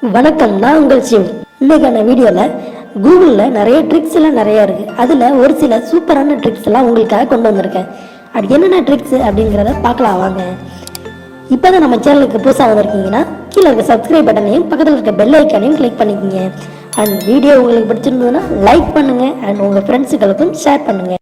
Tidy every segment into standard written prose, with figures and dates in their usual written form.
வணக்கம், நான் உங்கள் சிவ். இன்னைக்கான வீடியோவில் கூகுளில் நிறைய ட்ரிக்ஸ் எல்லாம் நிறையா இருக்குது. அதில் ஒரு சில சூப்பரான ட்ரிக்ஸ் எல்லாம் உங்களுக்காக கொண்டு வந்திருக்கேன். அது என்னென்ன ட்ரிக்ஸ் அப்படிங்கிறத பார்க்கலாம் வாங்க. இப்போ தான் நம்ம சேனலுக்கு புதுசாக வந்திருக்கீங்கன்னா கீழே இருக்க சப்ஸ்கிரைப் பட்டனையும் பக்கத்தில் இருக்க பெல் ஐக்கானையும் கிளிக் பண்ணிக்கோங்க. அண்ட் வீடியோ உங்களுக்கு பிடிச்சிருந்ததுன்னா லைக் பண்ணுங்கள் அண்ட் உங்கள் ஃப்ரெண்ட்ஸுகளுக்கும் ஷேர் பண்ணுங்கள்.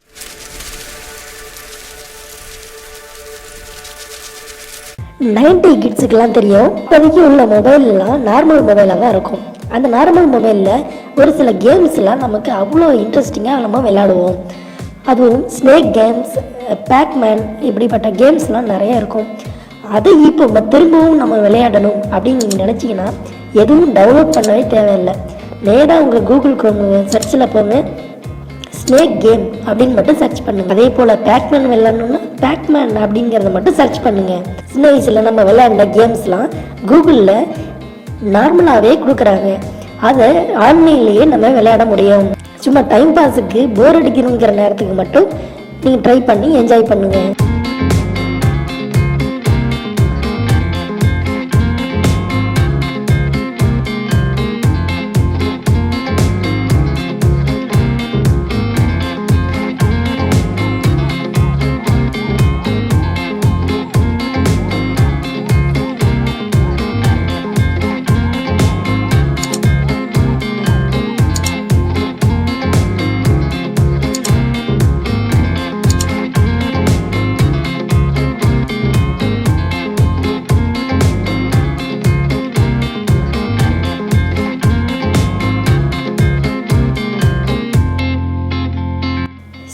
90 கிட்ஸுக்கெல்லாம் தெரியும், இப்போதைக்கு உள்ள மொபைல்லாம் நார்மல் மொபைலாக தான் இருக்கும். அந்த நார்மல் மொபைலில் ஒரு சில கேம்ஸ்லாம் நமக்கு அவ்வளோ இன்ட்ரெஸ்டிங்காக நம்ம விளையாடுவோம். அதுவும் ஸ்னேக் கேம்ஸ், பேக்மேன், இப்படிப்பட்ட கேம்ஸ்லாம் நிறைய இருக்கும். அதை இப்போ திரும்பவும் நம்ம விளையாடணும் அப்படின்னு நீங்கள் நினச்சிங்கன்னா எதுவும் டவுன்லோட் பண்ணவே தேவையில்லை. நேராக உங்கள் கூகுள் குரோம் சர்ச்சில் போங்க, ஸ்னேக் கேம் அப்படின்னு மட்டும் சர்ச் பண்ணுங்க. அதே போல் பேக்மேன் விளையாடணும்னா பேக்மேன் அப்படிங்கிறத மட்டும் சர்ச் பண்ணுங்க. சின்ன வயசில் நம்ம விளையாண்ட கேம்ஸ்லாம் கூகுளில் நார்மலாகவே கொடுக்குறாங்க. அதை ஆன்லைன்லேயே நம்ம விளையாட முடியும். சும்மா டைம் பாஸுக்கு போர் அடிக்கணுங்கிற நேரத்துக்கு மட்டும் நீங்கள் ட்ரை பண்ணி என்ஜாய் பண்ணுங்கள்.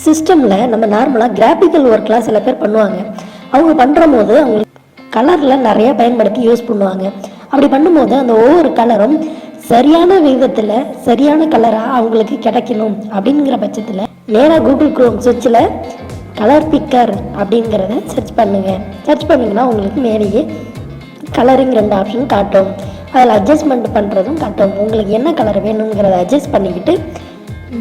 சிஸ்டமில் நம்ம நார்மலாக கிராஃபிக்கல் ஒர்க்லாம் சில பேர் பண்ணுவாங்க. அவங்க பண்ணுற போது அவங்களுக்கு கலரில் நிறைய பயன்படுத்தி யூஸ் பண்ணுவாங்க. அப்படி பண்ணும்போது அந்த ஒவ்வொரு கலரும் சரியான விதத்தில் சரியான கலராக அவங்களுக்கு கிடைக்கணும். அப்படிங்கிற பட்சத்தில் நேராக கூகுள் குரோம் சர்ச்சில் கலர் பிக்கர் அப்படிங்கிறத சர்ச் பண்ணுங்கள். சர்ச் பண்ணிங்கன்னா உங்களுக்கு மேலேயே கலரிங் 2 ஆப்ஷன் காட்டும். அதில் அட்ஜஸ்ட்மெண்ட் பண்ணுறதும் காட்டும். உங்களுக்கு என்ன கலர் வேணுங்கிறத அட்ஜஸ்ட் பண்ணிக்கிட்டு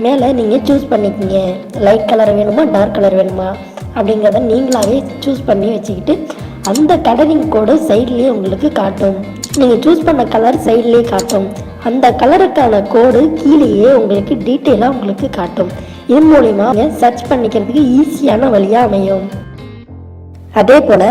மேலே நீங்கள் சூஸ் பண்ணிக்கிங்க. லைட் கலர் வேணுமா, டார்க் கலர் வேணுமா அப்படிங்கிறத நீங்களாகவே சூஸ் பண்ணி வச்சுக்கிட்டு அந்த கலரிங் கோடு சைட்லேயே உங்களுக்கு காட்டும். நீங்கள் சூஸ் பண்ண கலர் சைட்லேயே காட்டும். அந்த கலருக்கான கோடு கீழேயே உங்களுக்கு டீட்டெயிலாக உங்களுக்கு காட்டும். இதன் மூலிமா சர்ச் பண்ணிக்கிறதுக்கு ஈஸியான வழியாக அமையும். அதே போல்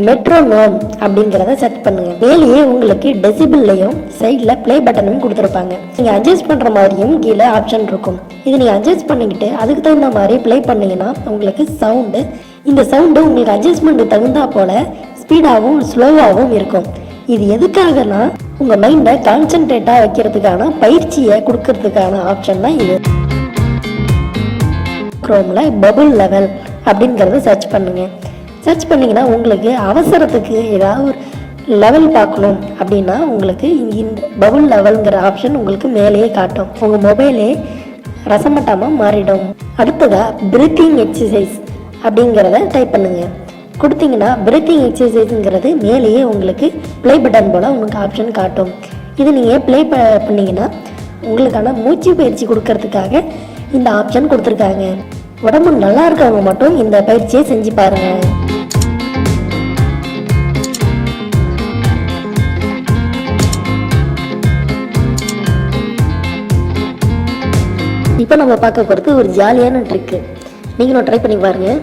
மெட்ரோனோம் அப்படிங்கிறத சர்ச் பண்ணுங்கள். மேலேயே உங்களுக்கு டெசிபிள்லையும் சைடில் ப்ளே பட்டனும் கொடுத்துருப்பாங்க. நீங்கள் அட்ஜஸ்ட் பண்ணுற மாதிரியும் கீழே ஆப்ஷன் இருக்கும். இது நீங்கள் அட்ஜஸ்ட் பண்ணிக்கிட்டு அதுக்கு தகுந்த மாதிரி ப்ளே பண்ணிங்கன்னா உங்களுக்கு சவுண்டு, இந்த சவுண்டு உங்களுக்கு அட்ஜஸ்ட்மெண்ட்டு தகுந்தா போல் ஸ்பீடாகவும் ஸ்லோவாகவும் இருக்கும். இது எதுக்காகனா உங்கள் மைண்டை கான்சன்ட்ரேட்டாக வைக்கிறதுக்கான பயிற்சியை கொடுக்கறதுக்கான ஆப்ஷன் தான் இது. குரோமில் பபுள் லெவல் அப்படிங்கிறத சர்ச் பண்ணுங்கள். சர்ச் பண்ணிங்கன்னா உங்களுக்கு அவசரத்துக்கு ஏதாவது ஒரு லெவல் பார்க்கணும் அப்படின்னா உங்களுக்கு இந்த பபுள் லெவலுங்கிற ஆப்ஷன் உங்களுக்கு மேலேயே காட்டும். உங்கள் மொபைலே ரசமட்டமாக மாறிடும். அடுத்ததாக பிரீத்திங் எக்ஸசைஸ் அப்படிங்கிறத டைப் பண்ணுங்கள். கொடுத்தீங்கன்னா பிரீத்திங் எக்ஸசைஸுங்கிறது மேலேயே உங்களுக்கு ப்ளே பட்டன் போல் உங்களுக்கு ஆப்ஷன் காட்டும். இது நீங்கள் ப்ளே பண்ணிங்கன்னா உங்களுக்கான மூச்சு பயிற்சி கொடுக்கறதுக்காக இந்த ஆப்ஷன் கொடுத்துருக்காங்க. உடம்பு நல்லா இருக்கவங்க மட்டும் இந்த பயிற்சியை செஞ்சு பாருங்கள். இப்போ நம்ம பார்க்க போகிறது ஒரு ஜாலியான ட்ரிக்கு. நீங்களும் ட்ரை பண்ணி பாருங்கள்.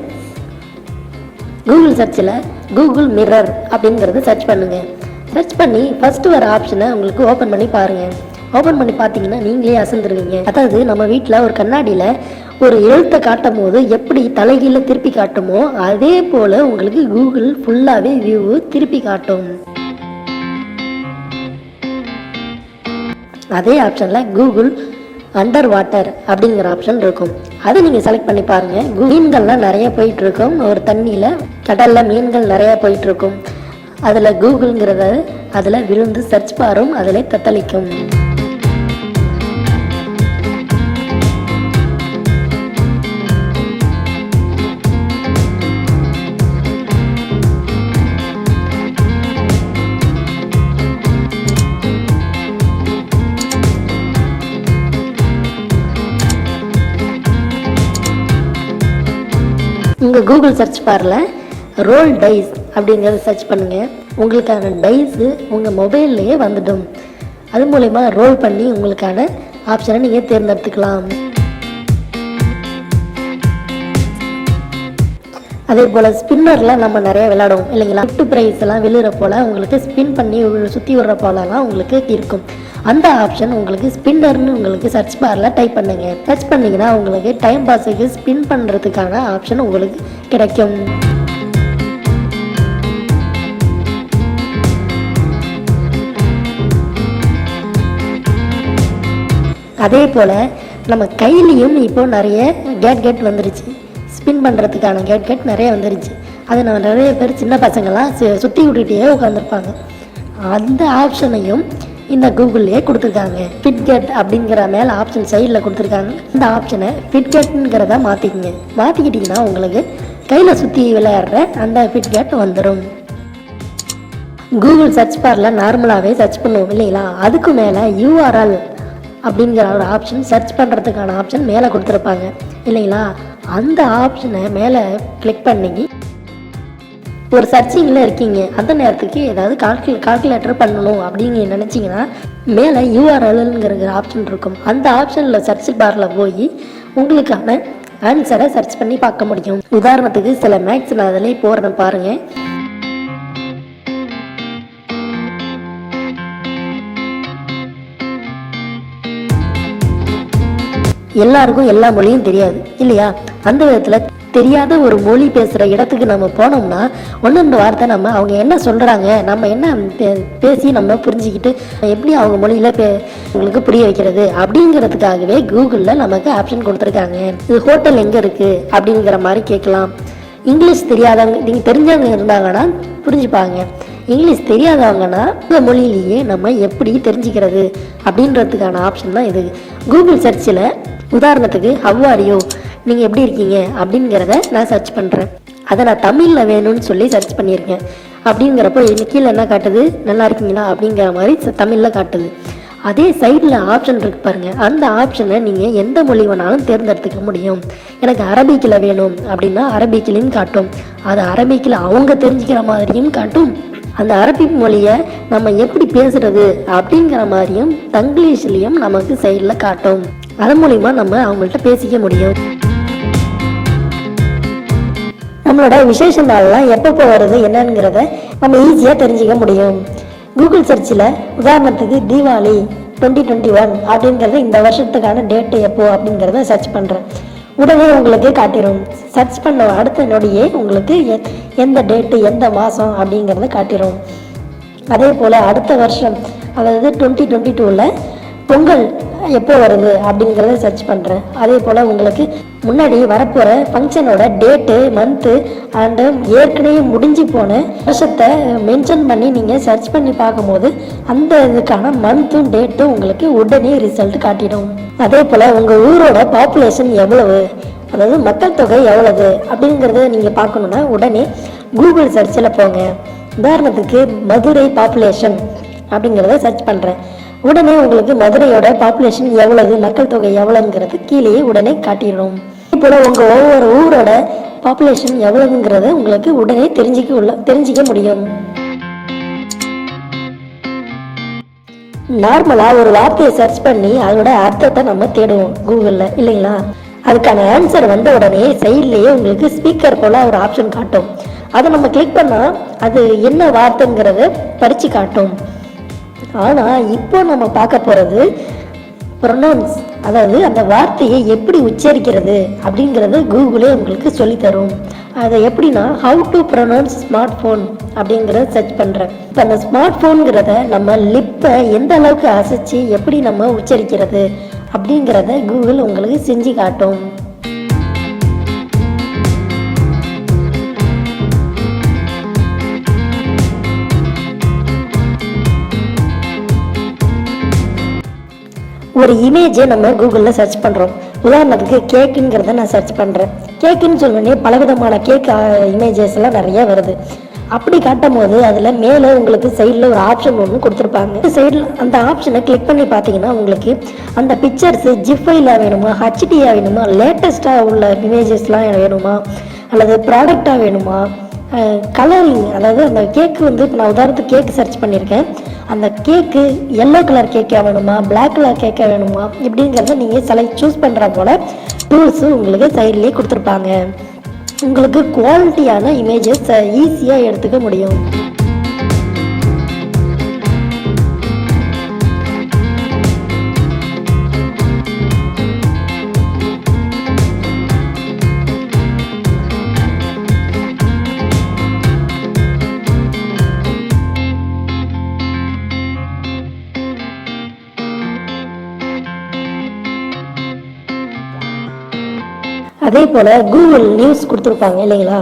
கூகுள் சர்ச்சில் கூகுள் மிரர் அப்படிங்கிறத சர்ச் பண்ணுங்கள். சர்ச் பண்ணி ஃபஸ்ட்டு வர ஆப்ஷனை உங்களுக்கு ஓப்பன் பண்ணி பாருங்கள். ஓப்பன் பண்ணி பார்த்தீங்கன்னா நீங்களே அசந்துருவீங்க. அதாவது நம்ம வீட்டில் ஒரு கண்ணாடியில் ஒரு எழுத்தை காட்டும் போது எப்படி தலைகீழ திருப்பி காட்டுமோ அதே போல் உங்களுக்கு கூகுள் ஃபுல்லாகவே வியூ திருப்பி காட்டும். அதே ஆப்ஷனில் கூகுள் அண்டர் வாட்டர் அப்படிங்கிற ஆப்ஷன் இருக்கும். அதை நீங்கள் செலக்ட் பண்ணி பாருங்கள். மீன்கள்லாம் நிறைய போயிட்டுருக்கும். ஒரு தண்ணியில் கடலில் மீன்கள் நிறையா போயிட்டுருக்கும். அதில் கூகுள்ங்கிறத அதில் விழுந்து சர்ச் பாரும் அதில் தத்தளிக்கும். உங்கள் கூகுள் சர்ச் பாரில் ரோல் டைஸ் அப்படிங்கிறத சர்ச் பண்ணுங்கள். உங்களுக்கான டைஸு உங்கள் மொபைல்லையே வந்துடும். அது மூலயமா ரோல் பண்ணி உங்களுக்கான ஆப்ஷனை நீங்கள் தேர்ந்தெடுத்துக்கலாம். அதே போல் ஸ்பின்னரில் நம்ம நிறைய விளையாடுவோம் இல்லைங்களா? கிஃப்ட் ப்ரைஸ் எல்லாம் விழுற போல் உங்களுக்கு ஸ்பின் பண்ணி சுற்றி விடுற போலலாம் உங்களுக்கு இருக்கும். அந்த ஆப்ஷன் உங்களுக்கு ஸ்பின்னர்னு உங்களுக்கு சர்ச் பாரில் டைப் பண்ணுங்க. சர்ச் பண்ணிங்கன்னா உங்களுக்கு டைம் பாஸுக்கு ஸ்பின் பண்ணுறதுக்கான ஆப்ஷன் உங்களுக்கு கிடைக்கும். அதே போல் நம்ம கையிலையும் இப்போ நிறைய கேட்கெட் வந்துருச்சு. ஸ்பின் பண்ணுறதுக்கான கேட்கெட் நிறைய வந்துருச்சு. அதை நம்ம நிறைய பேர் சின்ன பசங்கள்லாம் சுற்றி விட்டுகிட்டே உட்காந்துருப்பாங்க. அந்த ஆப்ஷனையும் இந்த கூகுள்லேயே கொடுத்துருக்காங்க. ஃபிட்கெட் அப்படிங்கிற மேலே ஆப்ஷன் சைடில் கொடுத்துருக்காங்க. இந்த ஆப்ஷனை ஃபிட்கெட்டுங்கிறத மாற்றிக்கிட்டிங்கன்னா உங்களுக்கு கையில் சுற்றி விளையாடுற அந்த ஃபிட்கெட் வந்துடும். கூகுள் சர்ச் பாரில் நார்மலாகவே சர்ச் பண்ணுவோம் இல்லைங்களா? அதுக்கு மேலே URL அப்படிங்கிற ஒரு ஆப்ஷன் சர்ச் பண்ணுறதுக்கான ஆப்ஷன் மேலே கொடுத்துருப்பாங்க இல்லைங்களா? அந்த ஆப்ஷனை மேலே கிளிக் பண்ணி ஒரு சர்ச்சிங்கில் இருக்கீங்க, அந்த நேரத்துக்கு ஏதாவது கால்குலேட்டர் பண்ணணும் அப்படின்னு நினச்சிங்கன்னா மேலே URLங்கிற ஆப்ஷன் இருக்கும். அந்த ஆப்ஷனில் சர்ச் பாரில் போய் உங்களுக்கான ஆன்சரை சர்ச் பண்ணி பார்க்க முடியும். உதாரணத்துக்கு சில மேக்ஸ் நான் அதிலே போடுறேன் பாருங்கள். எல்லாருக்கும் எல்லா மொழியும் தெரியாது இல்லையா? அந்த விதத்தில் தெரியாத ஒரு மொழி பேசுகிற இடத்துக்கு நம்ம போனோம்னா ஒன்று வார்த்தை நம்ம அவங்க என்ன சொல்கிறாங்க, நம்ம என்ன பேசி நம்ம புரிஞ்சுக்கிட்டு எப்படி அவங்க மொழியில் உங்களுக்கு புரிய வைக்கிறது அப்படிங்கிறதுக்காகவே கூகுளில் நமக்கு ஆப்ஷன் கொடுத்துருக்காங்க. இது ஹோட்டல் எங்கே இருக்குது அப்படிங்கிற மாதிரி கேட்கலாம். இங்கிலீஷ் தெரியாதவங்க, நீங்கள் தெரிஞ்சவங்க இருந்தாங்கன்னா புரிஞ்சுப்பாங்க. இங்கிலீஷ் தெரியாதவங்கன்னா இந்த மொழியிலேயே நம்ம எப்படி தெரிஞ்சுக்கிறது அப்படின்றதுக்கான ஆப்ஷன் தான் இது. கூகுள் சர்ச்சில் உதாரணத்துக்கு ஹவ் ஆர் யூ, நீங்கள் எப்படி இருக்கீங்க அப்படிங்கிறத நான் சர்ச் பண்ணுறேன். அதை நான் தமிழில் வேணும்னு சொல்லி சர்ச் பண்ணியிருக்கேன். அப்படிங்கிறப்போ கீழே என்ன காட்டுது, நல்லா இருக்கீங்களா அப்படிங்கிற மாதிரி தமிழில் காட்டுது. அதே சைடில் ஆப்ஷன் இருக்கு பாருங்கள், அந்த ஆப்ஷனை நீங்கள் எந்த மொழி வேணாலும் தேர்ந்தெடுத்துக்க முடியும். எனக்கு அரபிக்கில் வேணும் அப்படின்னா அரபிக்கிலையும் காட்டும். அது அரபிக்கில் அவங்க தெரிஞ்சுக்கிற மாதிரியும் காட்டும். அந்த அரபிக் மொழியை நம்ம எப்படி பேசுறது அப்படிங்கிற மாதிரியும் தங்கிலீஷ்லேயும் நமக்கு சைடில் காட்டும். அதன் மூலிமா நம்ம அவங்கள்ட்ட பேசிக்க முடியும். நம்மளோட விசேஷ நாள்லாம் எப்பப்போ வருது என்னங்கிறத நம்ம ஈஸியாக தெரிஞ்சிக்க முடியும். கூகுள் சர்ச்சில் உதாரணத்துக்கு தீபாவளி 2021 அப்படிங்கிறது இந்த வருஷத்துக்கான டேட்டு எப்போ அப்படிங்கிறத சர்ச் பண்ணுறேன். உடனே உங்களுக்கு காட்டிடும். சர்ச் பண்ண அடுத்த நொடியே உங்களுக்கு எந்த டேட்டு எந்த மாதம் அப்படிங்கிறத காட்டிடும். அதே போல் அடுத்த வருஷம் அதாவது 2022 பொங்கல் எப்போ வருது அப்படிங்கிறத சர்ச் பண்ணுறேன். அதே போல் உங்களுக்கு முன்னாடி வரப்போகிற ஃபங்க்ஷனோட டேட்டு மந்த்து அண்டு ஏற்கனவே முடிஞ்சு போன வருஷத்தை மென்ஷன் பண்ணி நீங்கள் சர்ச் பண்ணி பார்க்கும்போது அந்த இதுக்கான மந்த்தும் டேட்டும் உங்களுக்கு உடனே ரிசல்ட் காட்டிடும். அதே போல் உங்கள் ஊரோட பாப்புலேஷன் எவ்வளவு, அதாவது மக்கள் தொகை எவ்வளவு அப்படிங்கிறத நீங்கள் பார்க்கணுன்னா உடனே கூகுள் சர்ச்சில் போங்க. உதாரணத்துக்கு மதுரை பாப்புலேஷன் அப்படிங்கிறத சர்ச் பண்ணுறேன். உடனே உங்களுக்கு மதுரையோட பாப்புலேஷன் எவ்வளவு, மக்கள் தொகை எவ்வளவுங்கிறது கீழேயே உடனே காட்டிடும். இப்போ உங்கள் ஒவ்வொரு ஊரோட பாப்புலேஷன் எவ்வளவுங்கிறத உங்களுக்கு உடனே தெரிஞ்சிக்க முடியும். நார்மலாக ஒரு வார்த்தையை சர்ச் பண்ணி அதோட அர்த்தத்தை நம்ம தேடுவோம் கூகுளில் இல்லைங்களா? அதுக்கான ஆன்சர் வந்த உடனே சைட்லேயே உங்களுக்கு ஸ்பீக்கர் போல் ஒரு ஆப்ஷன் காட்டும். அதை நம்ம கிளிக் பண்ணால் அது என்ன வார்த்தைங்கிறத படித்து காட்டும். ஆனால் இப்போ நம்ம பார்க்க போகிறது ப்ரொனவுன்ஸ், அதாவது அந்த வார்த்தையை எப்படி உச்சரிக்கிறது அப்படிங்கிறத கூகுளே உங்களுக்கு சொல்லித்தரும். அதை எப்படின்னா how to pronounce smart phone அப்படிங்கிறத சர்ச் பண்ணுறேன். இப்போ அந்த ஸ்மார்ட் ஃபோனுங்கிறத நம்ம லிப்பை எந்த அளவுக்கு அசைச்சு எப்படி நம்ம உச்சரிக்கிறது அப்படிங்கிறத கூகுள் உங்களுக்கு செஞ்சு காட்டும். ஒரு இமேஜை நம்ம கூகுளில் சர்ச் பண்ணுறோம். உதாரணத்துக்கு கேக்குங்கிறத நான் சர்ச் பண்ணுறேன். கேக்குன்னு சொன்னோடனே பலவிதமான கேக் இமேஜஸ் எல்லாம் நிறைய வருது. அப்படி காட்டும் போது அதில் மேலே உங்களுக்கு சைடில் ஒரு ஆப்ஷன் ஒன்று கொடுத்துருப்பாங்க. சைடில் அந்த ஆப்ஷனை கிளிக் பண்ணி பார்த்தீங்கன்னா உங்களுக்கு அந்த பிக்சர்ஸு ஜிஃபைலாக வேணுமா, ஹச்டியாக வேணுமா, லேட்டஸ்ட்டாக உள்ள இமேஜஸ்லாம் வேணுமா, அல்லது ப்ராடக்டாக வேணுமா, கலரிங், அதாவது அந்த கேக்கு வந்து இப்போ நான் உதாரணத்துக்கு கேக்கு சர்ச் பண்ணியிருக்கேன். அந்த கேக்கு எல்லோ கலர் கேக்காக வேணுமா, பிளாக் கலர் கேக்காக வேணுமா இப்படிங்கிறத நீங்கள் சூஸ் பண்ணுற போல் டூல்ஸு உங்களுக்கு சைட்லேயே கொடுத்துருப்பாங்க. உங்களுக்கு குவாலிட்டியான இமேஜஸ் ஈஸியாக எடுத்துக்க முடியும். அதே போல் கூகுள் நியூஸ் கொடுத்துருப்பாங்க இல்லைங்களா.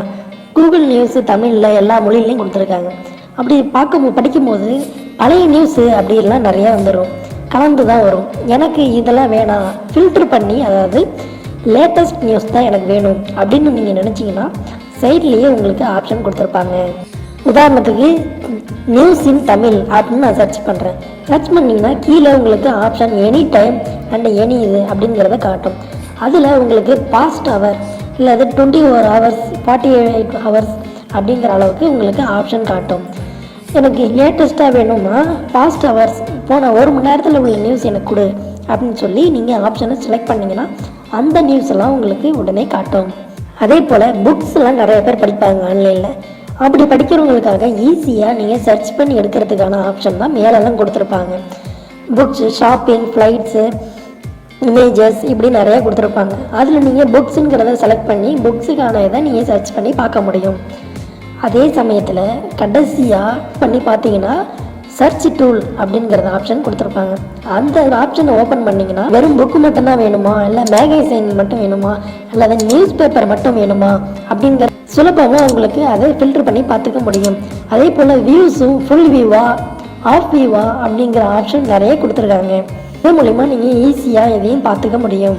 கூகுள் நியூஸு தமிழில் எல்லா மொழியிலையும் கொடுத்துருக்காங்க. அப்படி படிக்கும்போது பழைய நியூஸு அப்படிலாம் நிறையா வந்துடும், கலந்து தான் வரும். எனக்கு இதெல்லாம் வேணாம், ஃபில்ட்ரு பண்ணி, அதாவது லேட்டஸ்ட் நியூஸ் தான் எனக்கு வேணும் அப்படின்னு நீங்கள் நினச்சிங்கன்னா சைட்லேயே உங்களுக்கு ஆப்ஷன் கொடுத்துருப்பாங்க. உதாரணத்துக்கு நியூஸ் இன் தமிழ் அப்படின்னு நான் சர்ச் பண்ணுறேன். சர்ச் பண்ணிங்கன்னா கீழே உங்களுக்கு option any time and any இது அப்படிங்கிறத காட்டும். அதில் உங்களுக்கு பாஸ்ட் ஹவர் இல்லை 24 ஹவர்ஸ் 48 ஹவர்ஸ் அப்படிங்கிற அளவுக்கு உங்களுக்கு ஆப்ஷன் காட்டும். எனக்கு லேட்டஸ்ட்டாக வேணும்னா பாஸ்ட் ஹவர்ஸ் போன 1 மணி நேரத்தில் உள்ள நியூஸ் எனக்கு கொடு அப்படின்னு சொல்லி நீங்கள் ஆப்ஷனை செலக்ட் பண்ணிங்கன்னா அந்த நியூஸ் எல்லாம் உங்களுக்கு உடனே காட்டும். அதே போல் புக்ஸ்லாம் நிறைய பேர் படிப்பாங்க ஆன்லைனில். அப்படி படிக்கிறவங்களுக்காக ஈஸியாக நீங்கள் சர்ச் பண்ணி எடுக்கிறதுக்கான ஆப்ஷன் தான் மேலெல்லாம் கொடுத்துருப்பாங்க. புக்ஸு, ஷாப்பிங், ஃப்ளைட்ஸு, இமேஜஸ் இப்படி நிறையா கொடுத்துருப்பாங்க. அதில் நீங்கள் புக்ஸுங்கிறத செலக்ட் பண்ணி புக்ஸுக்கான இதை நீங்கள் சர்ச் பண்ணி பார்க்க முடியும். அதே சமயத்தில் கடைசியாக பண்ணி பார்த்தீங்கன்னா சர்ச் டூல் அப்படிங்கிறத ஆப்ஷன் கொடுத்துருப்பாங்க. அந்த ஆப்ஷனை ஓப்பன் பண்ணிங்கன்னா வெறும் புக்கு மட்டும்தான் வேணுமா, இல்லை மேகசைன் மட்டும் வேணுமா, அல்லது நியூஸ் பேப்பர் மட்டும் வேணுமா அப்படிங்கிற சுலபமாக உங்களுக்கு அதை ஃபில்டர் பண்ணி பார்த்துக்க முடியும். அதே போல் வியூஸும் ஃபுல் வியூவா ஆஃப் வியூவா அப்படிங்கிற ஆப்ஷன் நிறைய கொடுத்துருக்காங்க. இது மூலிமா நீங்கள் ஈஸியாக எதையும் பார்த்துக்க முடியும்.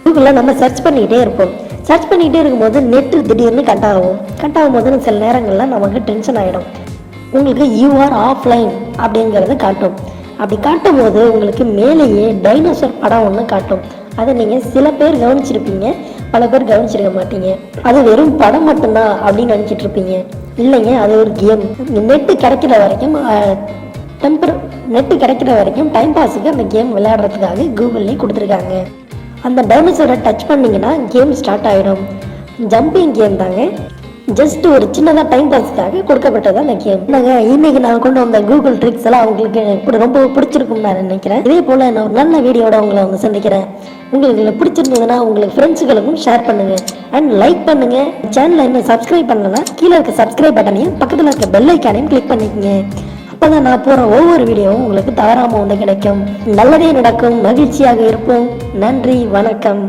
கூகுளில் நம்ம சர்ச் பண்ணிக்கிட்டே இருப்போம். சர்ச் பண்ணிக்கிட்டே இருக்கும்போது நெட்டு திடீர்னு கட் ஆகும் போது சில நேரங்களில் நமக்கு டென்ஷன் ஆகிடும். உங்களுக்கு யூஆர் ஆஃப்லைன் அப்படிங்கிறத காட்டும். அப்படி காட்டும் போது உங்களுக்கு மேலேயே டைனோசர் படம் ஒன்று காட்டும். அதை நீங்கள் சில பேர் கவனிச்சிருப்பீங்க, பல பேர் கவனிச்சிருக்க மாட்டீங்க. அது வெறும் படம் மட்டும்தான் அப்படின்னு நினச்சிட்டு இருப்பீங்க. இல்லைங்க, அது ஒரு கேம். நெட்டு கிடைக்கிற வரைக்கும் டைம் பாஸுக்கு அந்த கேம் விளையாடுறதுக்காக கூகுள்லேயே கொடுத்துருக்காங்க. அந்த டைனோசரை டச் பண்ணிங்கன்னா கேம் ஸ்டார்ட் ஆகிடும். ஜம்பிங் கேம் தாங்க, ஜஸ்ட் ஒரு சின்னதாக டைம் பாஸுக்காக கொடுக்கப்பட்டது அந்த கேம். நாங்கள் இன்னைக்கு நான் கொண்டு வந்த கூகுள் ட்ரிக்ஸ் எல்லாம் அவங்களுக்கு ரொம்ப பிடிச்சிருக்கும்னு நான் நினைக்கிறேன். இதே போல் நான் ஒரு நல்ல வீடியோட உங்களை சந்திக்கிறேன். உங்களுக்கு பிடிச்சிருந்ததுன்னா உங்களுக்கு ஃப்ரெண்ட்ஸுகளுக்கும் ஷேர் பண்ணுங்கள் அண்ட் லைக் பண்ணுங்கள். சேனலை இன்னும் சப்ஸ்கிரைப் பண்ணலன்னா கீழே இருக்க சப்ஸ்கிரைப் பட்டனையும் பக்கத்தில் இருக்க பெல் ஐக்கானையும் கிளிக் பண்ணிக்கோங்க. அப்போதான் நான் போகிற ஒவ்வொரு வீடியோவும் உங்களுக்கு தவறாமல் கிடைக்கும். நல்லதே நடக்கும், மகிழ்ச்சியாக இருப்போம். நன்றி, வணக்கம்.